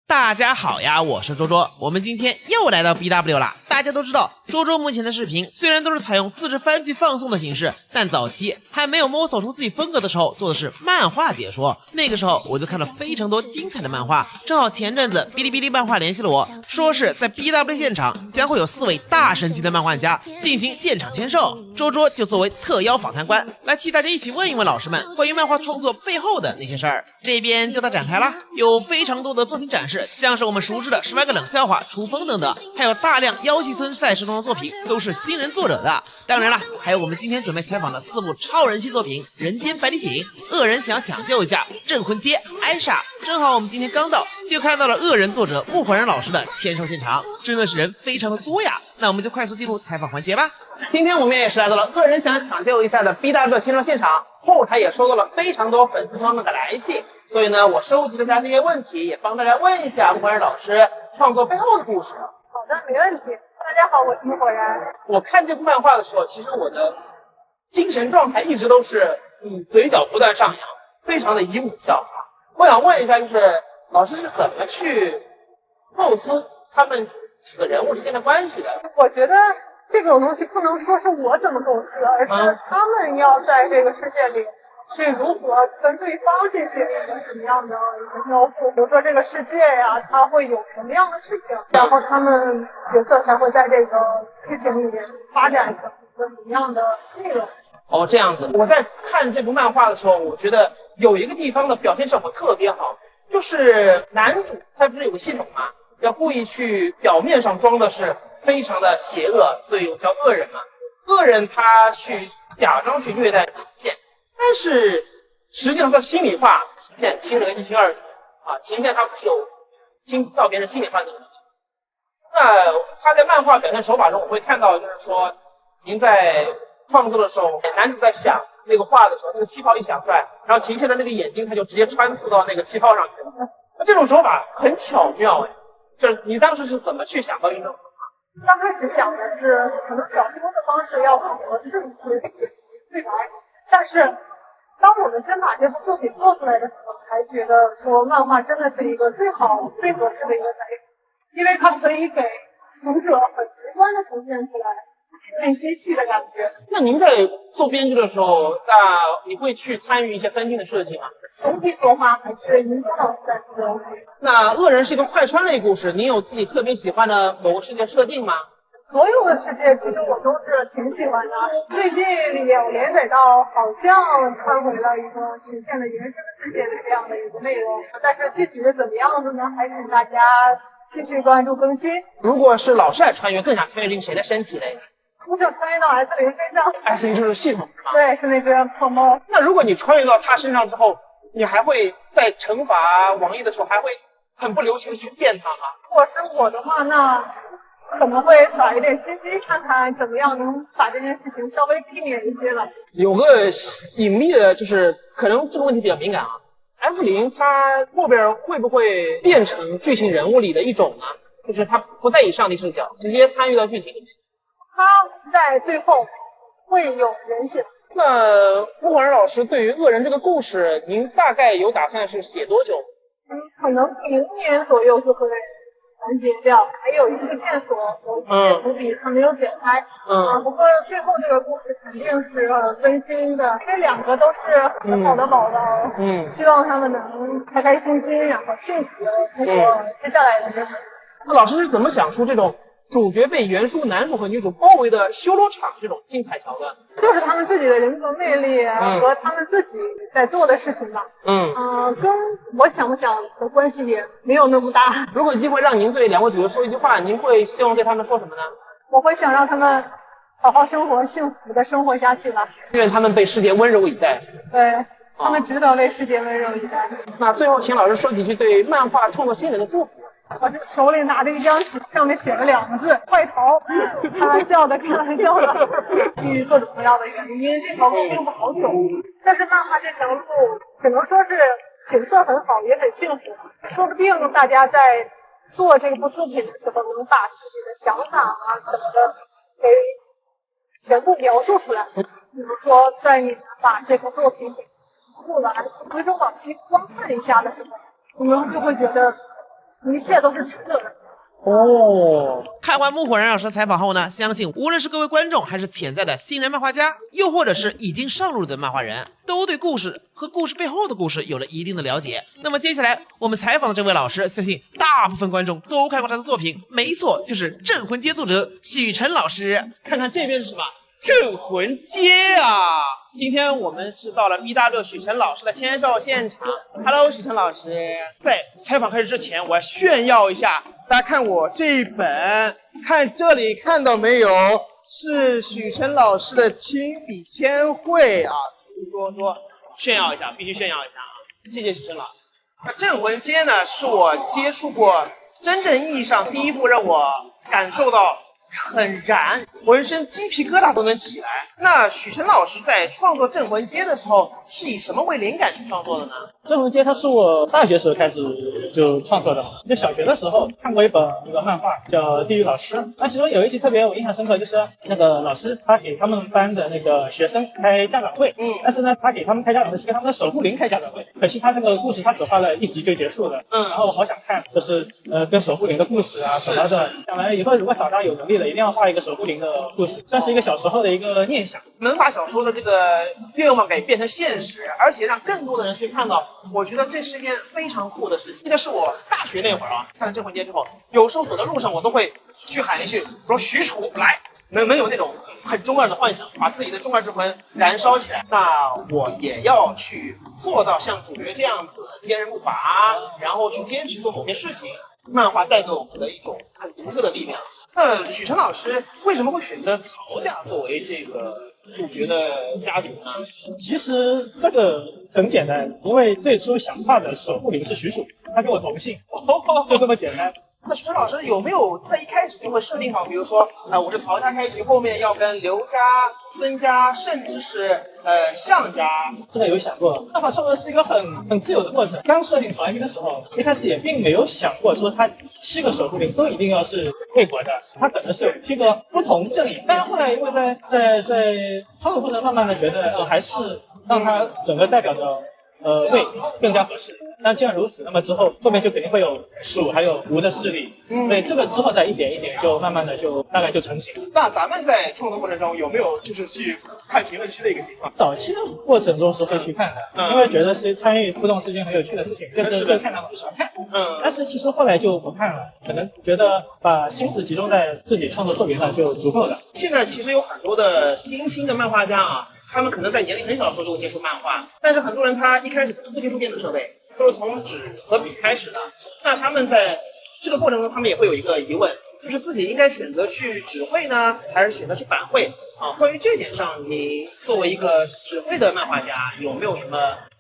大家好呀，我是周周，我们今天又来到 BW 了。大家都知道，周周目前的视频虽然都是采用自制番剧放送的形式，但早期还没有摸索出自己风格的时候，做的是漫画解说。那个时候我就看了非常多精彩的漫画，正好前阵子哔哩哔哩漫画联系了我，说是在 BW 现场将会有4位大神级的漫画家进行现场签售，周周就作为特邀访谈官，来替大家一起问一问老师们关于漫画创作背后的那些事儿。这边就它展开啦，有非常多的作品展示，像是我们熟知的10万个冷笑话、厨风等等，还有大量妖气村赛事中的作品都是新人作者的。当然了，还有我们今天准备采访的4部超人气作品：人间百里锦、恶人想要抢救一下、镇魂街、艾莎。正好我们今天刚到，就看到了恶人作者木怀仁老师的签售现场，真的是人非常的多呀。那我们就快速进入采访环节吧。今天我们也是来到了恶人想抢救一下的 BW 签售现场，后台也收到了非常多粉丝朋友们的来信，所以呢，我收集了一下这些问题，也帮大家问一下木怀仁老师创作背后的故事。好的，没问题。大家好，我是木怀仁。我看这部漫画的时候，其实我的精神状态一直都是嘴角不断上扬，非常的姨母笑。我想问一下，就是老师是怎么去构思他们几个人物之间的关系的？我觉得这种东西不能说是我怎么构思，而是他们要在这个世界里去如何跟对方进行一个什么样的一个交互。比如说这个世界呀，它会有什么样的事情，然后他们角色才会在这个剧情里面发展成一个什么样的内容。哦，这样子。我在看这部漫画的时候，我觉得有一个地方的表现效果特别好，就是男主他不是有个系统嘛，要故意去表面上装的是非常的邪恶，所以我叫恶人嘛。恶人他去假装去虐待秦县，但是实际上他心里话秦县听得一清二楚啊。秦县他不是有听到别人心里话的能力。那他在漫画表现手法中，我会看到就是说，您在创作的时候，男主在想那个话的时候，那个气泡一响出来，然后秦县的那个眼睛他就直接穿刺到那个气泡上去了。那这种手法很巧妙哎，就是你当时是怎么去想到运动？刚开始想的是可能小说的方式要更合适一些，对白。但是当我们真把这部作品做出来的时候，才觉得说漫画真的是一个最好、最合适的一个载体，因为它可以给读者很直观的呈现出来内心戏的感觉。那您在做编剧的时候，那你会去参与一些分镜的设计吗？总体作画还是银波老师在做。那恶人是一个快穿类故事，您有自己特别喜欢的某个世界设定吗？所有的世界其实我都是挺喜欢的。最近有连载到好像穿回了一个秦县的原生世界的这样的一个内容，但是具体是怎么样的呢？还请大家继续关注更新。如果是老师来穿越，更想穿越进谁的身体嘞？我想穿越到 S0身上。S0就是系统是吧？对，是那只破猫。那如果你穿越到他身上之后，你还会在惩罚王毅的时候，还会很不留情的去电他吗？如果是我的话，那可能会耍一点心机，看看怎么样能把这件事情稍微避免一些了。有个隐秘的，就是可能这个问题比较敏感啊。F0它后边会不会变成剧情人物里的一种呢？就是他不再以上帝视角，直接参与到剧情里面。他在最后会有人性。那木怀仁老师对于恶人这个故事，您大概有打算是写多久？可能明年左右就会完结掉，还有一些线索有一些伏笔还没有解开。不过最后这个故事肯定是温馨的，这2个都是很好的宝宝。希望他们能开开心心，然后幸福的度过接下来的日子。那老师是怎么想出这种主角被原书男主和女主包围的修罗场这种精彩桥段？就是他们自己的人格魅力和他们自己在做的事情吧。跟我想不想的关系也没有那么大。如果有机会让您对2位主角说一句话，您会希望对他们说什么呢？我会想让他们好好生活，幸福的生活下去吧。愿他们被世界温柔以待。对，他们值得被世界温柔以待。那最后请老师说几句对漫画创作新人的祝福。我这手里拿着一张纸，上面写了2个字：快逃！开玩笑的，开玩笑的。基于各种各样的原因，这条路并不好走。但是漫画这条路，只能说是景色很好，也很幸福。说不定大家在做这部作品的时候，能把自己的想法什么的给全部描述出来。比如说，在你们把这个作品给出来，回头往期观看一下的时候，你们就会觉得一切都是值得的。哦，看完木火然老师的采访后呢，相信无论是各位观众，还是潜在的新人漫画家，又或者是已经上路的漫画人，都对故事和故事背后的故事有了一定的了解。那么接下来我们采访的这位老师，相信大部分观众都看过他的作品，没错，就是《镇魂街》作者许晨老师。看看这边是什么？镇魂街啊！今天我们是到了 BW 许晨老师的签售现场。Hello， 许晨老师，在采访开始之前，我要炫耀一下，大家看我这一本，看这里看到没有？是许晨老师的亲笔签绘啊！多炫耀一下，必须炫耀一下啊！谢谢许晨老师。那镇魂街呢，是我接触过真正意义上第一部让我感受到很燃，浑身鸡皮疙瘩都能起来。那许晨老师在创作《镇魂街》的时候，是以什么为灵感去创作的呢？《镇魂街》它是我大学时候开始就创作的，就小学的时候看过一本那个漫画叫《地狱老师》，那其中有一集特别我印象深刻，就是那个老师他给他们班的那个学生开家长会，但是呢他给他们开家长会是跟他们的守护灵开家长会，可惜他这个故事他只画了一集就结束了，然后我好想看，就是跟守护灵的故事啊什么的，将来以后如果长大有能力了，一定要画一个守护灵的故事，算是一个小时候的一个念想，能把小说的这个愿望给变成现实，而且让更多的人去看到，我觉得这是一件非常酷的事情。记得是我大学那会儿啊，看了《镇魂街》之后，有时候走在路上我都会去喊一句，说许褚来，能有那种很中二的幻想，把自己的中二之魂燃烧起来。那我也要去做到像主角这样子坚韧不拔，然后去坚持做某些事情。漫画带给我们的一种很独特的力量。那许晨老师为什么会选择曹家作为这个主角的家族呢？其实这个很简单，因为最初想画的守护灵是许褚，他跟我同姓，就这么简单。那许晨老师有没有在一开始就会设定好，比如说我是曹家开局，后面要跟刘家、孙家，甚至是项家？这个有想过，漫画创作是一个很自由的过程。刚设定曹安兵的时候，一开始也并没有想过说他7个守护灵都一定要是魏国的，他可能是有7个不同阵营。但是后来因为在创作过程慢慢的觉得还是让他整个代表的魏更加合适。那既然如此，那么之后面就肯定会有蜀还有吴的势力，对，这个之后再一点一点就慢慢的就大概就成型了。那咱们在创作过程中有没有就是去看评论区的一个情况？早期的过程中是会去看的，因为觉得是参与互动是一件很有趣的事情，就是看到喜欢看。但是其实后来就不看了，可能觉得把心思集中在自己创作作品上就足够了。现在其实有很多的新兴的漫画家啊，他们可能在年龄很小的时候就会接触漫画，但是很多人他一开始不接触电子设备，都是从纸和笔开始的。那他们在这个过程中，他们也会有一个疑问，就是自己应该选择去纸绘呢，还是选择去版绘啊？关于这点上，你作为一个纸绘的漫画家，有没有什么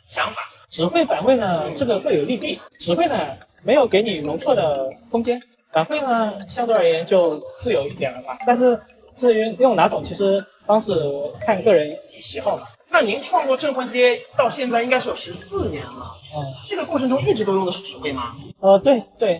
想法？纸绘版绘呢，这个各有利弊。纸绘呢没有给你容错的空间，版绘呢相对而言就自由一点了吧。但是至于用哪种，其实当时看个人喜好嘛。那您创作《镇魂街》到现在应该是有14年了，这个过程中一直都用的是纸绘吗？对。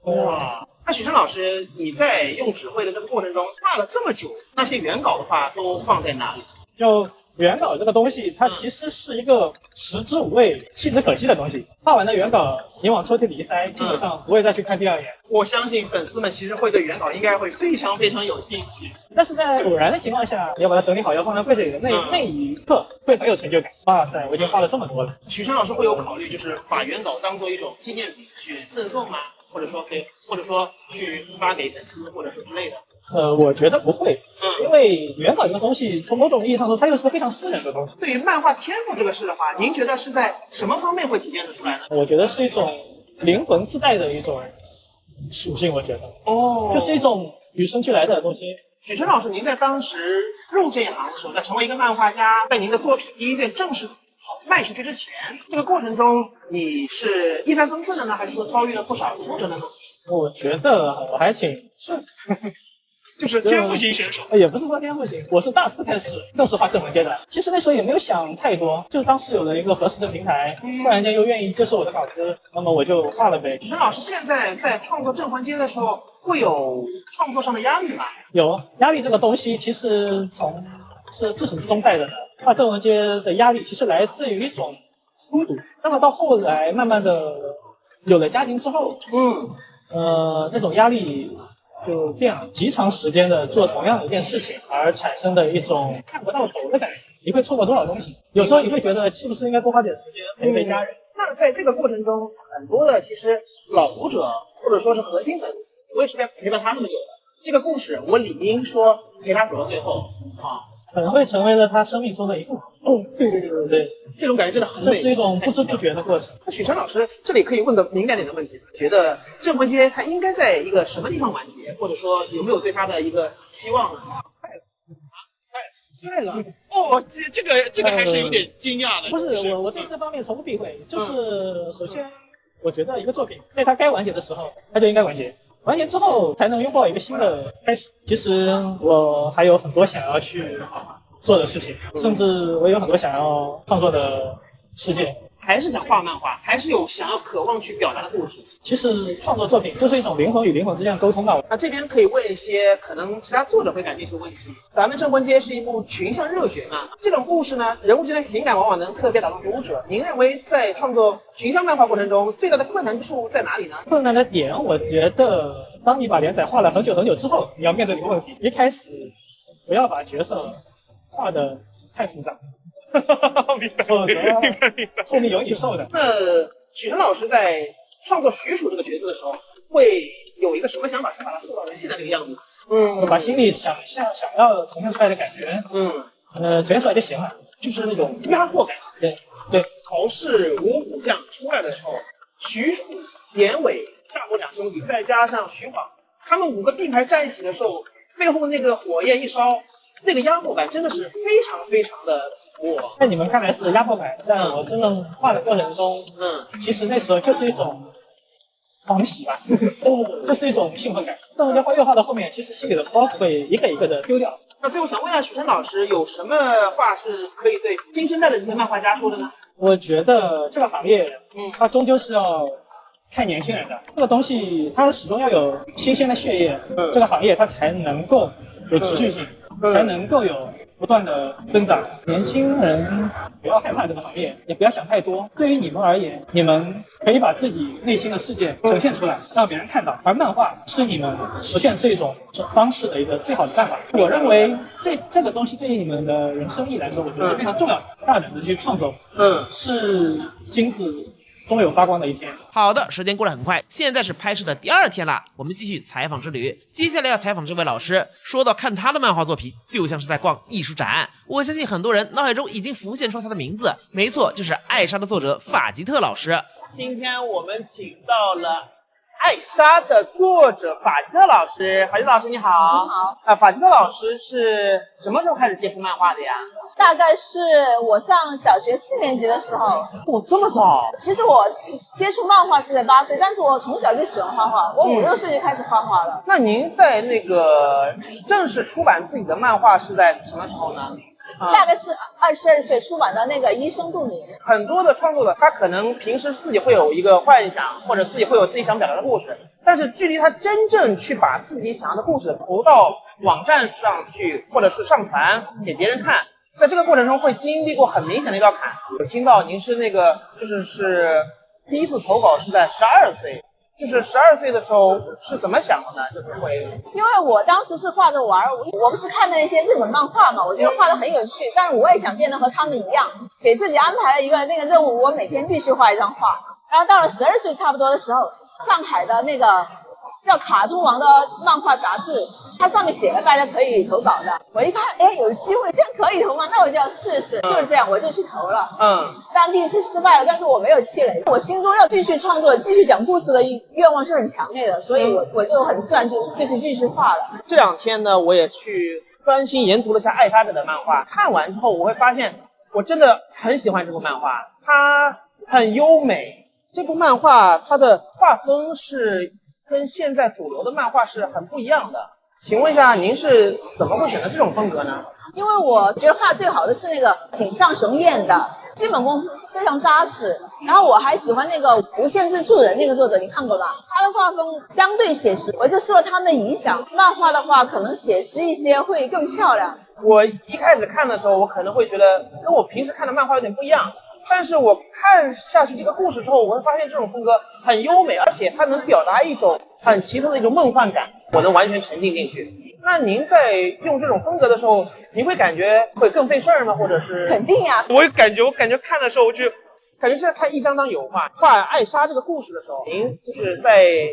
哇，那许晨老师，你在用纸绘的这个过程中画了这么久，那些原稿的话都放在哪里？就原稿这个东西，它其实是一个食之无味、弃之可惜的东西。画完的原稿，你往抽屉里一塞，基本上不会再去看第二眼。我相信粉丝们其实会对原稿应该会非常非常有兴趣。但是在偶然的情况下，你要把它整理好，要放在柜子里的那一刻，会很有成就感。哇塞，我已经画了这么多了。许晨老师会有考虑，就是把原稿当做一种纪念品去赠送吗？或者说去发给粉丝，或者说之类的？我觉得不会，因为原稿这个东西，从某种意义上说，它又是个非常私人的东西。对于漫画天赋这个事的话，您觉得是在什么方面会体现得出来呢？我觉得是一种灵魂自带的一种属性，我觉得。就这种与生俱来的东西。许晨老师，您在当时入这一行的时候，在成为一个漫画家，在您的作品第一件正式卖出去之前，这个过程中你是一帆风顺的呢，还是说遭遇了不少挫折呢？我觉得我还挺顺。就是天赋型选手，也不是说天赋型，我是大4开始正式画镇魂街的。其实那时候也没有想太多，就是当时有了一个合适的平台，突然间又愿意接受我的稿子，那么我就画了呗。许晨老师现在在创作镇魂街的时候，会有创作上的压力吗？有压力这个东西，其实是自始至终带着的。画镇魂街的压力其实来自于一种孤独，那么到后来慢慢的有了家庭之后，那种压力就变了，极长时间的做同样的一件事情而产生的一种看不到头的感觉，你会错过多少东西？有时候你会觉得是不是应该多花点时间陪陪家人？那在这个过程中，很多的其实老读者或者说是核心粉丝，我也是陪伴他那么久的。这个故事我理应说陪他走到最后啊，可能会成为了他生命中的一部分。哦，对，这种感觉真的很美，这是一种不知不觉的过程。那许晨老师，这里可以问个敏感点的问题，觉得郑文街他应该在一个什么地方完结，或者说有没有对他的一个期望呢？快了！哦，这个还是有点惊讶的。不是我对这方面从不避讳，就是首先我觉得一个作品在它该完结的时候，它就应该完结。完结之后才能拥抱一个新的开始。其实我还有很多想要去做的事情，甚至我有很多想要创作的世界。还是想画漫画，还是有想要渴望去表达的故事。其实创作作品就是一种灵魂与灵魂之间的沟通吧。那这边可以问一些可能其他作者会感兴趣的问题。咱们《镇魂街》是一部群像热血漫，这种故事呢，人物之间的情感往往能特别打动读者。您认为在创作群像漫画过程中，最大的困难之处在哪里呢？困难的点，我觉得当你把连载画了很久很久之后，你要面对一个问题：一开始不要把角色画得太复杂。否则后面有你受的。那许晨老师在创作许褚这个角色的时候，会有一个什么想法，才把他塑造成现在这个样子？把心里想要呈现出来的感觉，呈现出来就行了，就是那种压迫感。对，曹氏五虎将出来的时候，许褚、典韦、夏侯两兄弟，再加上徐晃，他们5个并排站一起的时候，背后那个火焰一烧。那个压迫感真的是非常非常的紧迫。在你们看来是压迫感，在我真正画的过程中，其实那时候就是一种欢喜吧，这是一种兴奋感。但我越画到后面，其实心里的包袱会一个一个的丢掉。那最后想问一下许晨老师，有什么话是可以对新生代的这些漫画家说的呢？我觉得这个行业，它终究是要看年轻人的，这个东西它始终要有新鲜的血液，这个行业它才能够有持续性。才能够有不断的增长。年轻人不要害怕这个行业，也不要想太多。对于你们而言，你们可以把自己内心的世界呈现出来，让别人看到。而漫画是你们实现这种方式的一个最好的办法。我认为这个东西对于你们的人生意义来说，我觉得非常重要。大胆的去创作，是金子终有发光的一天。好的，时间过得很快，现在是拍摄的第2天了，我们继续采访之旅。接下来要采访这位老师，说到看他的漫画作品，就像是在逛艺术展。我相信很多人脑海中已经浮现出他的名字，没错，就是《艾莎》的作者法吉特老师。今天我们请到了艾莎的作者法吉特老师。法吉特老师你好。你好。法吉特老师是什么时候开始接触漫画的呀？大概是我上小学4年级的时候。哦，这么早？其实我接触漫画是在8岁，但是我从小就喜欢画画，我5、6岁就开始画画了。那您在那个正式出版自己的漫画是在什么时候呢？大概是22岁出版的那个《医生不明》。很多的创作者他可能平时自己会有一个幻想，或者自己会有自己想表达的故事，但是距离他真正去把自己想要的故事投到网站上去，或者是上传给别人看，在这个过程中会经历过很明显的一道坎。我听到您是那个是第一次投稿是在12岁，就是12岁的时候是怎么想的呢？就是会，因为我当时是画着玩，我不是看的那些日本漫画嘛，我觉得画的很有趣，但是我也想变得和他们一样，给自己安排了一个那个任务，我每天必须画一张画。然后到了12岁差不多的时候，上海的那个叫卡通王的漫画杂志，它上面写了大家可以投稿的。我一看，有机会，这样可以投吗？那我就要试试。就是这样，我就去投了。但第一次失败了，但是我没有气馁，我心中要继续创作、继续讲故事的愿望是很强烈的，所以我就很自然就是继续画了。这2天呢，我也去专心研读了一下艾莎的漫画，看完之后我会发现，我真的很喜欢这部漫画，它很优美。这部漫画它的画风是跟现在主流的漫画是很不一样的。请问一下，您是怎么会选择这种风格呢？因为我觉得画最好的是那个井上雄彦的，基本功非常扎实。然后我还喜欢那个无限制处人那个作者，你看过吧？他的画风相对写实，我就受了他们的影响。漫画的话，可能写实一些会更漂亮。我一开始看的时候，我可能会觉得跟我平时看的漫画有点不一样。但是我看下去这个故事之后，我会发现这种风格很优美，而且它能表达一种很奇特的一种梦幻感，我能完全沉浸进去。那您在用这种风格的时候，您会感觉会更费事儿吗？或者是？肯定呀。我感觉看的时候，我就感觉是在看一张张油画。画艾莎这个故事的时候，您就是在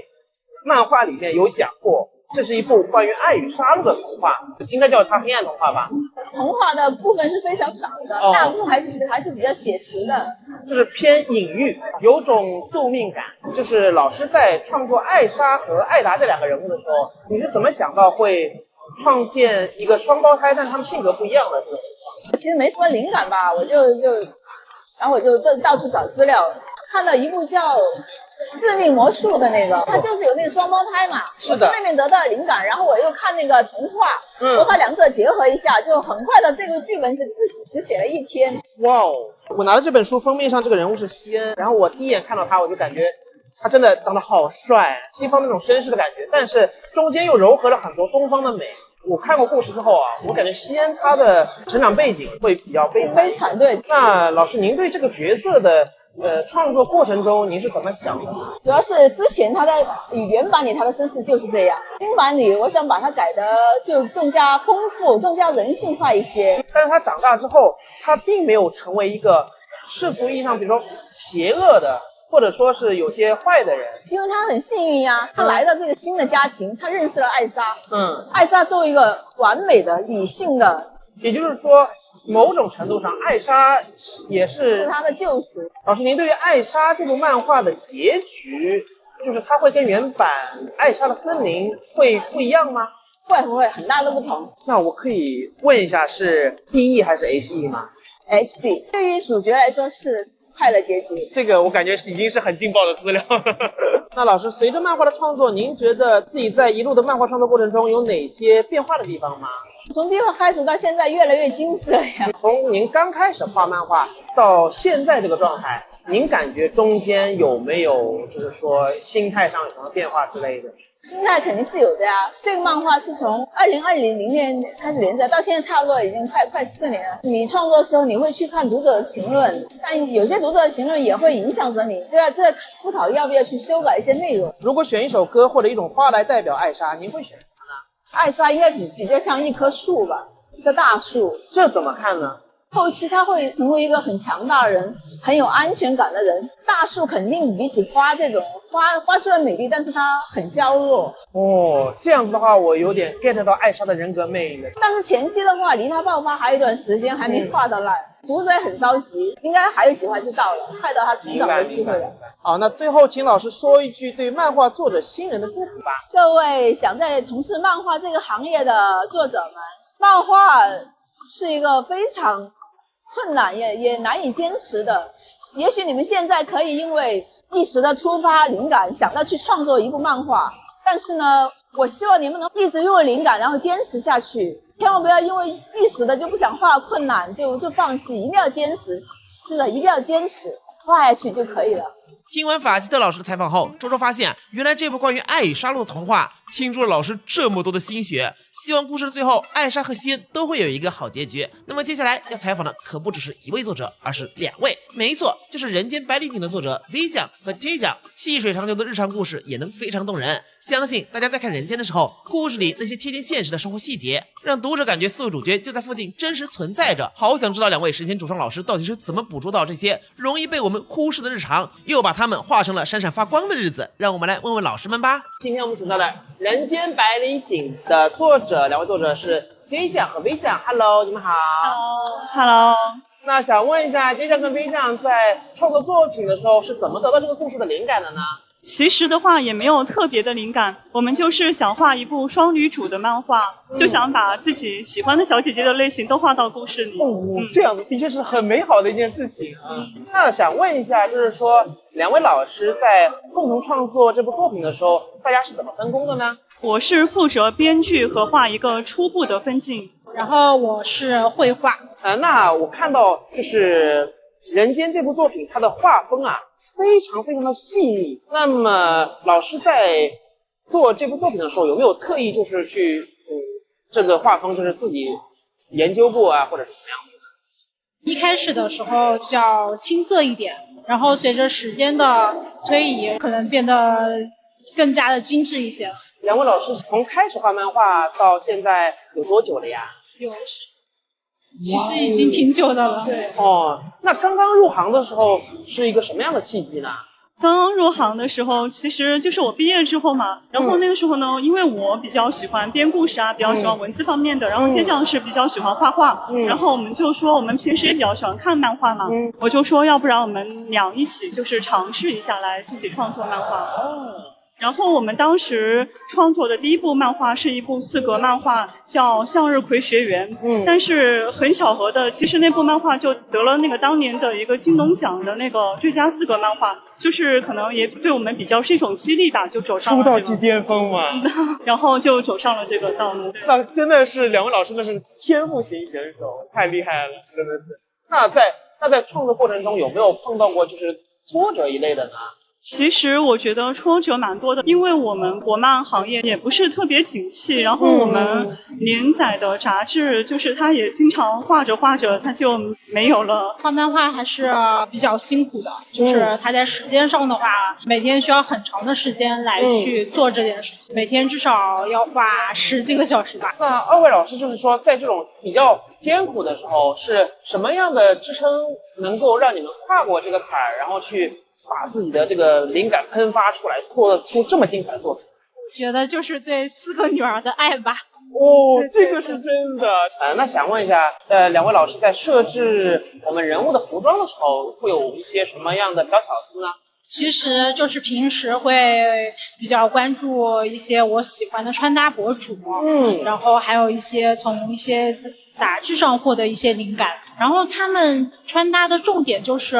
漫画里面有讲过，这是一部关于爱与杀戮的童话，应该叫它黑暗童话吧？童话的部分是非常少的，大部分还是比较写实的，就是偏隐喻，有种宿命感。就是老师在创作艾莎和艾达这两个人物的时候，你是怎么想到会创建一个双胞胎，但他们性格不一样的这种情况？其实没什么灵感吧，然后我就到处找资料，看到一部叫致命魔术的那个，它就是有那个双胞胎嘛，是的，我从那边得到灵感，然后我又看那个童话，我把两者结合一下，就很快的这个剧本只写了1天。哇哦！我拿了这本书，封面上这个人物是西恩，然后我第一眼看到他，我就感觉他真的长得好帅，西方那种绅士的感觉，但是中间又糅合了很多东方的美。我看过故事之后啊，我感觉西恩他的成长背景会比较悲惨。对。那老师，您对这个角色的创作过程中您是怎么想的？主要是之前他在原版里他的身世就是这样，新版里我想把它改的就更加丰富，更加人性化一些。但是他长大之后，他并没有成为一个世俗意义上比如说邪恶的，或者说是有些坏的人，因为他很幸运呀，他来到这个新的家庭，他认识了艾莎。艾莎作为一个完美的理性的，也就是说某种程度上艾莎也是他的救赎。老师，您对于艾莎这部漫画的结局，就是它会跟原版艾莎的森林会不一样吗？会，很大的不同。那我可以问一下，是 DE 还是 HE 吗？ HB。 对于主角来说是快乐结局，这个我感觉已经是很劲爆的资料了。那老师，随着漫画的创作，您觉得自己在一路的漫画创作过程中有哪些变化的地方吗？从第一话开始到现在越来越精致了呀。从您刚开始画漫画到现在这个状态，您感觉中间有没有就是说心态上有什么变化之类的？心态肯定是有的呀。这个漫画是从2020年开始连载，到现在差不多已经快4年了。你创作的时候，你会去看读者的评论，但有些读者的评论也会影响着你，这思考要不要去修改一些内容。如果选一首歌或者一种花来代表艾莎，您会选什么呢？艾莎应该比较像一棵树吧，一棵大树。这怎么看呢？后期他会成为一个很强大的人，很有安全感的人。大树肯定比起花这种花虽然美丽，但是它很娇弱。哦，这样子的话，我有点 get 到艾莎的人格魅力了。但是前期的话，离它爆发还有一段时间，还没画到烂，读者也很着急，应该还有几话就到了，快到他成长的机会了。好，那最后请老师说一句对漫画作者新人的祝福吧。各位想在从事漫画这个行业的作者们，漫画是一个非常困难也难以坚持的。也许你们现在可以因为一时的突发灵感想到去创作一部漫画，但是呢，我希望你们能一直拥有灵感，然后坚持下去，千万不要因为一时的就不想画困难就放弃，一定要坚持，是的，一定要坚持，画下去就可以了。听完法基特老师的采访后，周周发现原来这部关于爱与杀戮的童话倾注了老师这么多的心血，希望故事的最后艾莎和西恩都会有一个好结局。那么接下来要采访的可不只是一位作者，而是2位，没错，就是人间百里锦的作者 V 酱和 J 酱。细水长流的日常故事也能非常动人，相信大家在看人间的时候，故事里那些贴近现实的生活细节让读者感觉四位主角就在附近真实存在着。好想知道2位神仙主创老师到底是怎么捕捉到这些容易被我们忽视的日常，又把它们画成了闪闪发光的日子。让我们来问问老师们吧。今天我们请到了人间百里锦的作者，2位作者是 J 酱和 V 酱。 Hello， 你们好。 Hello。 那想问一下 J 酱跟 V 酱在创作作品的时候是怎么得到这个故事的灵感的呢？其实的话也没有特别的灵感，我们就是想画一部双女主的漫画，就想把自己喜欢的小姐姐的类型都画到故事里。这样子的确是很美好的一件事情啊。那想问一下，就是说2位老师在共同创作这部作品的时候，大家是怎么分工的呢？我是负责编剧和画一个初步的分镜，然后我是绘画。那我看到就是《人间》这部作品，它的画风啊非常非常的细腻。那么老师在做这部作品的时候，有没有特意就是去这个画风就是自己研究过啊，或者是什么样子的？一开始的时候比较青涩一点，然后随着时间的推移，可能变得更加的精致一些了。两位老师从开始画漫画到现在有多久了呀？其实已经挺久的了。对。哦，那刚刚入行的时候是一个什么样的契机呢？刚刚入行的时候，其实就是我毕业之后嘛，然后那个时候呢，因为我比较喜欢编故事啊，比较喜欢文字方面的，然后接酱是比较喜欢画画，然后我们就说我们平时也比较喜欢看漫画嘛，我就说要不然我们俩一起就是尝试一下来自己创作漫画。然后我们当时创作的第一部漫画是一部4格漫画，叫《向日葵学园》。但是很巧合的，其实那部漫画就得了那个当年的一个金龙奖的那个最佳4格漫画，就是可能也对我们比较是一种激励吧，就走上了、出道即巅峰嘛。然后就走上了这个道路。那真的是两位老师那是天赋型选手，太厉害了，真的是。那在创作过程中有没有碰到过就是挫折一类的呢？其实我觉得挫折蛮多的，因为我们国漫行业也不是特别景气，然后我们连载的杂志就是它也经常画着画着它就没有了。画漫画还是比较辛苦的，就是它在时间上的话，每天需要很长的时间来去做这件事情，每天至少要画10几个小时吧。那二位老师就是说，在这种比较艰苦的时候，是什么样的支撑能够让你们跨过这个坎儿，然后去把自己的这个灵感喷发出来，做出这么精彩的作品？我觉得就是对4个女儿的爱吧。哦，这个是真的。那想问一下，两位老师在设置我们人物的服装的时候，会有一些什么样的小巧思呢？其实就是平时会比较关注一些我喜欢的穿搭博主，然后还有一些从一些杂志上获得一些灵感，然后他们穿搭的重点就是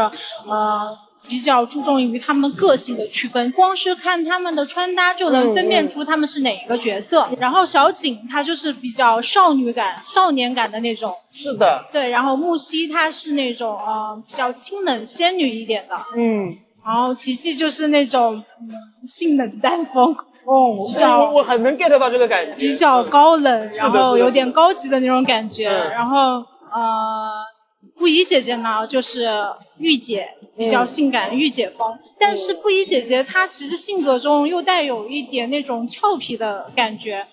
比较注重于他们个性的区分，光是看他们的穿搭就能分辨出他们是哪一个角色。然后小景她就是比较少女感、少年感的那种，是的，对。然后木西她是那种比较清冷仙女一点的，然后琪琪就是那种性冷淡风。比较我很能 get 到这个感觉，比较高冷，然后有点高级的那种感觉。然后布衣姐姐呢，就是御姐，比较性感御姐风。但是布衣姐姐她其实性格中又带有一点那种俏皮的感觉。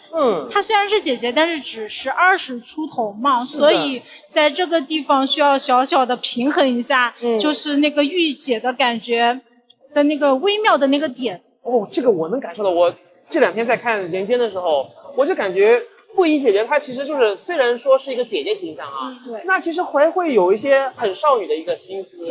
她虽然是姐姐，但是只是20出头嘛，所以在这个地方需要小小的平衡一下，就是那个御姐的感觉的那个微妙的那个点。这个我能感受到。我这2天在看《人间》的时候，我就感觉布衣姐姐她其实就是虽然说是一个姐姐形象啊，对，那其实还会有一些很少女的一个心思。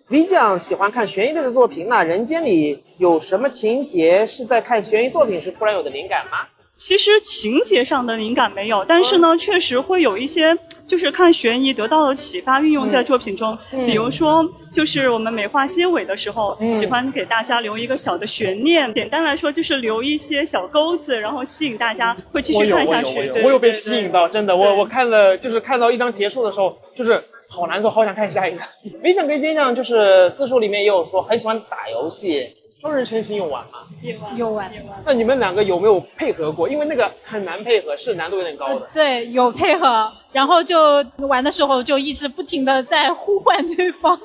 李酱喜欢看悬疑类的作品，那《人间》里有什么情节是在看悬疑作品时突然有的灵感吗？其实情节上的灵感没有，但是呢，确实会有一些就是看悬疑得到的启发运用在作品中。比如说，就是我们美化结尾的时候，喜欢给大家留一个小的悬念。简单来说，就是留一些小钩子，然后吸引大家会继续看下去。我有被吸引到，真的，我看了，就是看到一章结束的时候，就是好难受，好想看下一章。没想跟街酱就是自述里面也有说很喜欢打游戏。双人成行有玩吗？有玩。那你们2个有没有配合过？因为那个很难配合，是难度有点高的。对，有配合，然后就玩的时候就一直不停的在呼唤对方。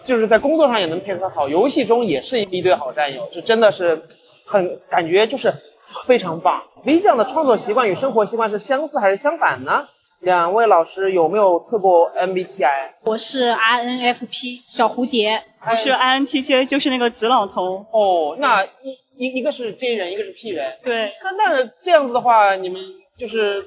就是在工作上也能配合好，游戏中也是一堆好战友，这真的是很感觉就是非常棒。李酱的创作习惯与生活习惯是相似还是相反呢？两位老师有没有测过 MBTI？ 我是 INFP 小蝴蝶，我是 INTJ， 就是那个紫老头。那一个是 J 人，一个是 P 人。对，那这样子的话，你们就是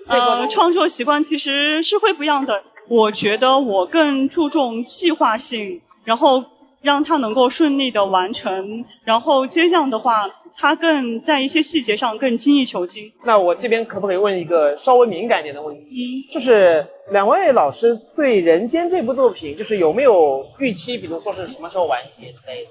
创作习惯其实是会不一样的。我觉得我更注重计划性，然后让它能够顺利的完成，然后这样的话，它更在一些细节上更精益求精。那我这边可不可以问一个稍微敏感点的问题？就是两位老师对《人间》这部作品，就是有没有预期，比如说是什么时候完结之类的？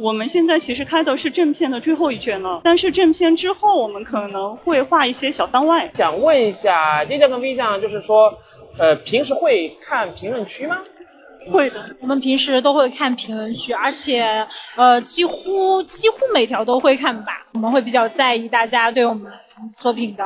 我们现在其实开的是正片的最后一卷了，但是正片之后我们可能会画一些小番外。想问一下J酱跟 V酱，就是说，平时会看评论区吗？会的，我们平时都会看评论区，而且几乎每条都会看吧。我们会比较在意大家对我们作品的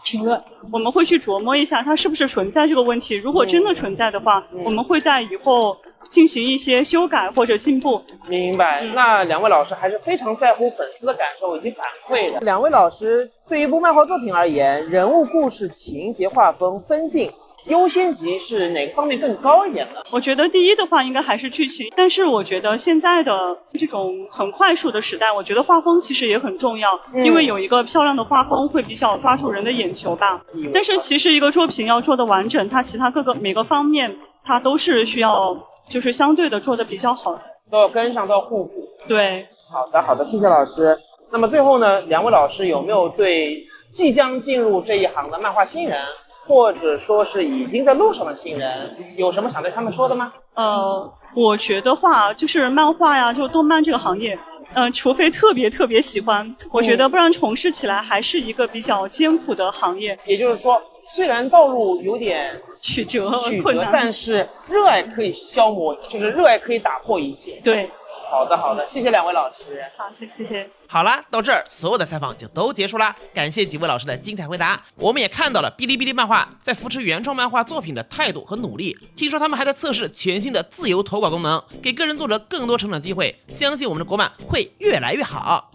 评论，我们会去琢磨一下它是不是存在这个问题。如果真的存在的话，我们会在以后进行一些修改或者进步。明白。那两位老师还是非常在乎粉丝的感受以及反馈的。两位老师对于一部漫画作品而言，人物、故事、情节、画风、分镜。优先级是哪个方面更高一点呢？我觉得第一的话应该还是剧情，但是我觉得现在的这种很快速的时代，我觉得画风其实也很重要，因为有一个漂亮的画风会比较抓住人的眼球吧。但是其实一个作品要做的完整，它其他每个方面它都是需要就是相对的做的比较好的，都要跟上，都要互补。对，好的，谢谢老师。那么最后呢，两位老师有没有对即将进入这一行的漫画新人，或者说是已经在路上的新人，有什么想对他们说的吗？我觉得话就是漫画呀，就动漫这个行业，除非特别喜欢，我觉得不然从事起来还是一个比较艰苦的行业。也就是说，虽然道路有点曲折困难，但是热爱可以消磨，就是热爱可以打破一切。对。好的，谢谢两位老师。好，谢谢。好啦，到这儿所有的采访就都结束啦，感谢几位老师的精彩回答。我们也看到了哔哩哔哩漫画在扶持原创漫画作品的态度和努力。听说他们还在测试全新的自由投稿功能，给个人作者更多成长机会。相信我们的国漫会越来越好。